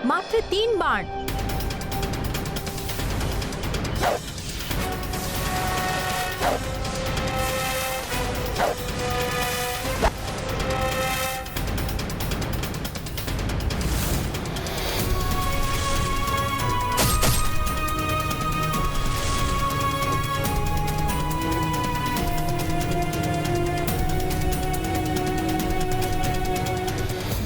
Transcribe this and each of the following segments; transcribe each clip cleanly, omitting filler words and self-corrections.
मात्र 3 बाण।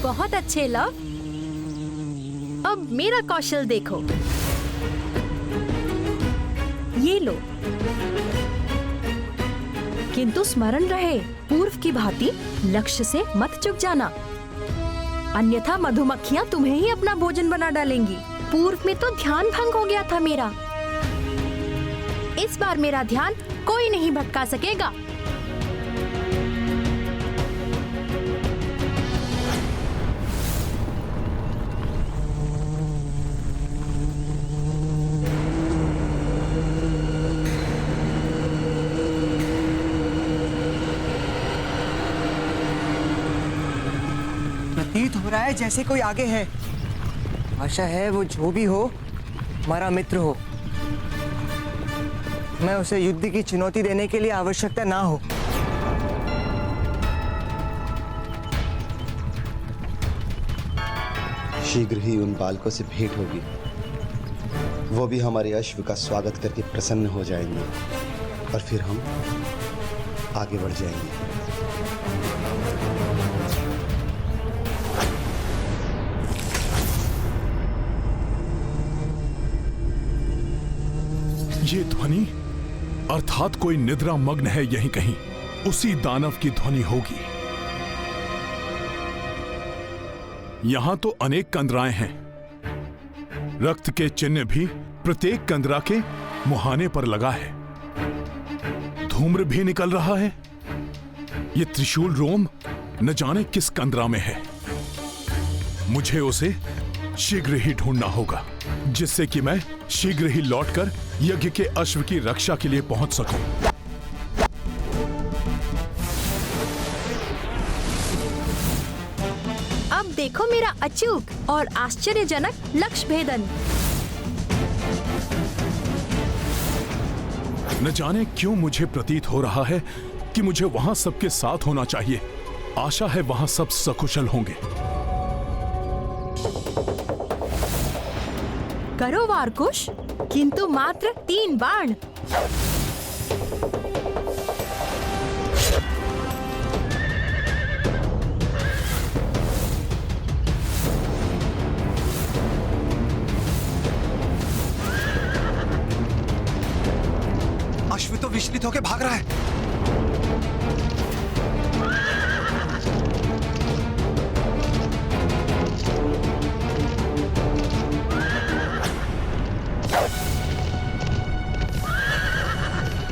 बहुत अच्छे लव। अब मेरा कौशल देखो। ये लो। किंतु स्मरण रहे, पूर्व की भांति लक्ष्य से मत चूक जाना, अन्यथा मधुमक्खियां तुम्हें ही अपना भोजन बना डालेंगी। पूर्व में तो ध्यान भंग हो गया था मेरा। इस बार मेरा ध्यान कोई नहीं भटका सकेगा। प्रतीत हो रहा है जैसे कोई आगे है। आशा है वो जो भी हो हमारा मित्र हो। मैं उसे युद्ध की चुनौती देने के लिए आवश्यकता ना हो। शीघ्र ही उन बालकों से भेंट होगी। वो भी हमारे अश्व का स्वागत करके प्रसन्न हो जाएंगे और फिर हम आगे बढ़ जाएंगे। ये ध्वनि अर्थात कोई निद्रा मग्न है यहीं कहीं। उसी दानव की ध्वनि होगी। यहां तो अनेक कंदराएं हैं। रक्त के चिन्ह भी प्रत्येक कंदरा के मुहाने पर लगा है। धूम्र भी निकल रहा है। ये त्रिशूल रोम न जाने किस कंदरा में है। मुझे उसे शीघ्र ही ढूंढना होगा, जिससे कि मैं शीघ्र ही लौटकर यज्ञ के अश्व की रक्षा के लिए पहुंच सकूं। अब देखो मेरा अचूक और आश्चर्यजनक लक्ष्य भेदन। न जाने क्यों मुझे प्रतीत हो रहा है कि मुझे वहां सबके साथ होना चाहिए। आशा है वहां सब सकुशल होंगे। करो वारकुश, किंतु मात्र 3 बाण। अश्व तो विचलित होकर भाग रहा है।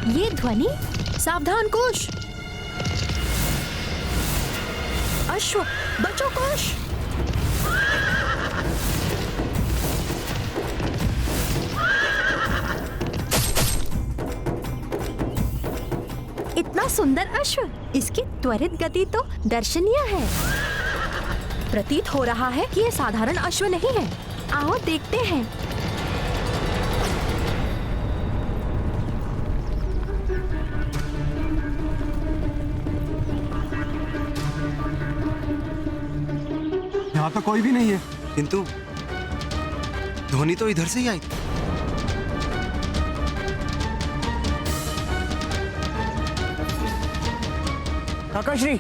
ये ध्वनि, सावधान कुश। अश्व बचो कुश। इतना सुंदर अश्व, इसकी त्वरित गति तो दर्शनीय है। प्रतीत हो रहा है कि यह साधारण अश्व नहीं है। आओ देखते हैं। यहाँ तो कोई भी नहीं है, किंतु ध्वनि तो इधर से ही आई। काकाश्री,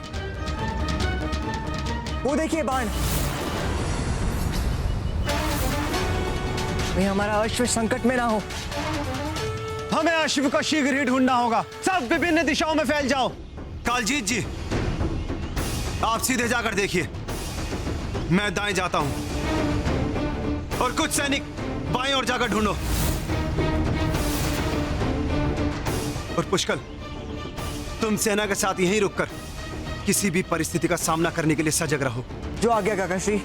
वो देखिए बाण। भाई हमारा अश्व संकट में ना हो। हमें अश्व को शीघ्र ही ढूंढना होगा। सब विभिन्न दिशाओं में फैल जाओ। कालजीत जी, आप सीधे जाकर देखिए। मैं दाएं जाता हूं और कुछ सैनिक बाएं ओर जाकर ढूंढो। और पुष्कल, तुम सेना के साथ यहीं रुककर किसी भी परिस्थिति का सामना करने के लिए सजग रहो। जो आ गया काकाश्री।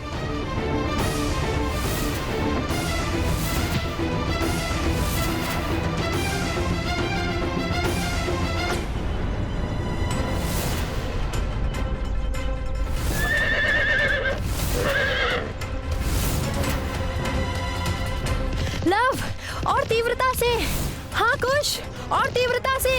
तीव्रता से। हाँ कुश, और तीव्रता से।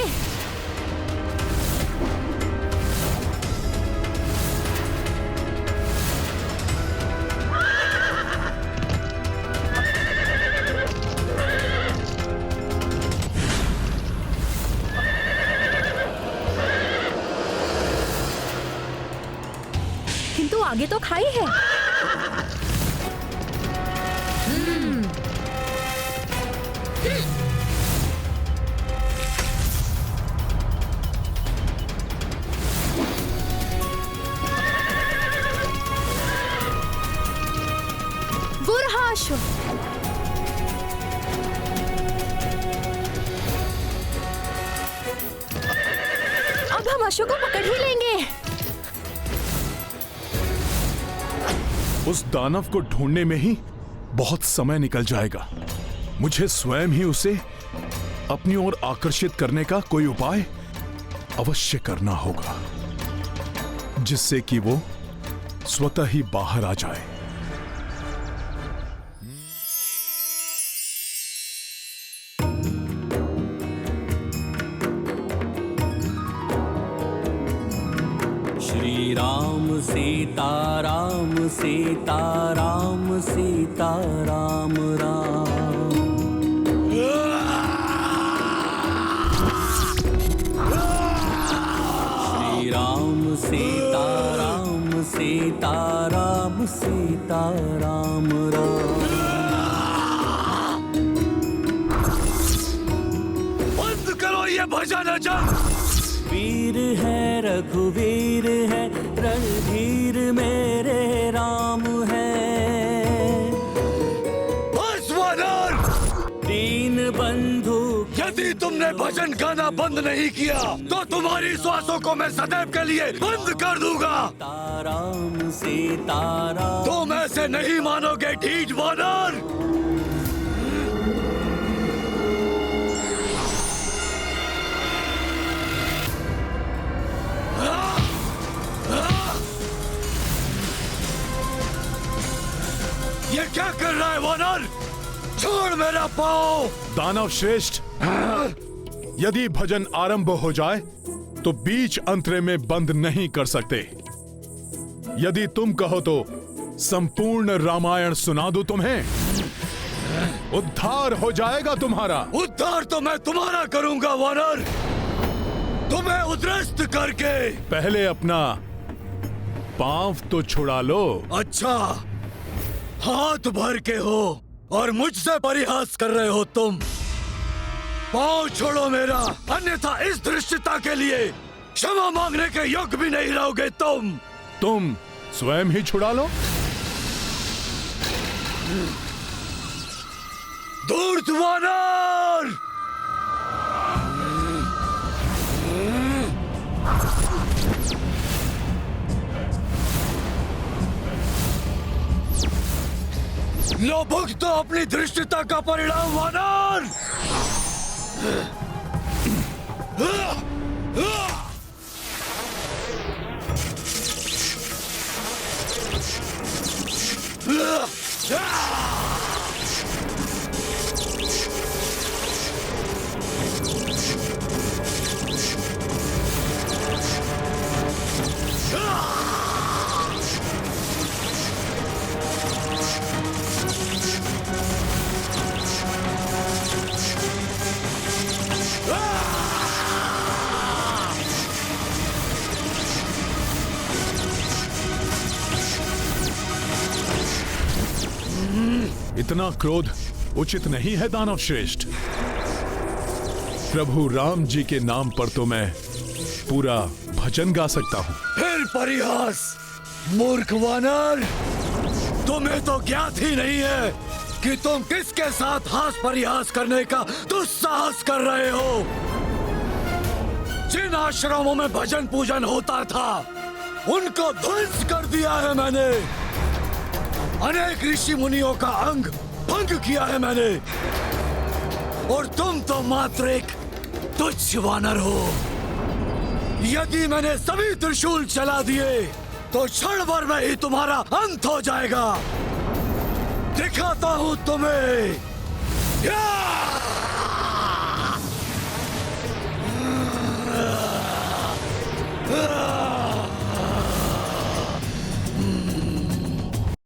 किंतु आगे तो खाई है। बुरहाश। अब हम अशोक को पकड़ ही लेंगे। उस दानव को ढूंढने में ही बहुत समय निकल जाएगा। मुझे स्वयं ही उसे अपनी ओर आकर्षित करने का कोई उपाय अवश्य करना होगा, जिससे कि वो स्वतः ही बाहर आ जाए। श्री राम सीता राम सीता राम सीता राम राम। श्री राम सीता राम सीता राम सीता राम राम। बंद करो ये भजन जंग। वीर है रघुवीर है, रणधीर मेरे राम है। बस वानर! दीन बंधु यदि तुमने भजन गाना बंद नहीं किया तो तुम्हारी श्वासों को मैं सदैव के लिए बंद कर दूंगा। राम सीताराम। तुम ऐसे नहीं मानोगे ढीठ वानर। ये क्या कर रहा है वानर? छोड़ मेरा पाँव। दानव श्रेष्ठ, यदि भजन आरंभ हो जाए तो बीच अंतरे में बंद नहीं कर सकते। यदि तुम कहो तो संपूर्ण रामायण सुना दूं तुम्हें। उद्धार हो जाएगा तुम्हारा। उद्धार तो मैं तुम्हारा करूंगा वानर, तुम्हें उद्रस्त करके। पहले अपना पांव तो छुड़ा लो। अच्छा, हाथ भर के हो और मुझसे परिहास कर रहे हो तुम। पाँव छोड़ो मेरा, अन्यथा इस धृष्टता के लिए क्षमा मांगने के योग्य भी नहीं रहोगे तुम स्वयं ही छुड़ा लो। धूर्त वानर! लो भुगतो तो अपनी धृष्टता का परिणाम वानर! इतना क्रोध उचित नहीं है दानव श्रेष्ठ। प्रभु राम जी के नाम पर तो मैं पूरा भजन गा सकता हूँ। फिर परिहास, मूर्ख वानर! तुम्हें तो ज्ञात ही नहीं है कि तुम किसके साथ हास परिहास करने का दुस्साहस कर रहे हो। जिन आश्रमों में भजन पूजन होता था उनको ध्वंस कर दिया है मैंने। अनेक ऋषि मुनियों का अंग भंग किया है मैंने, और तुम तो मात्र एक तुच्छ वानर हो। यदि मैंने सभी त्रिशूल चला दिए तो क्षण भर में ही तुम्हारा अंत हो जाएगा। दिखाता हूं तुम्हें। या!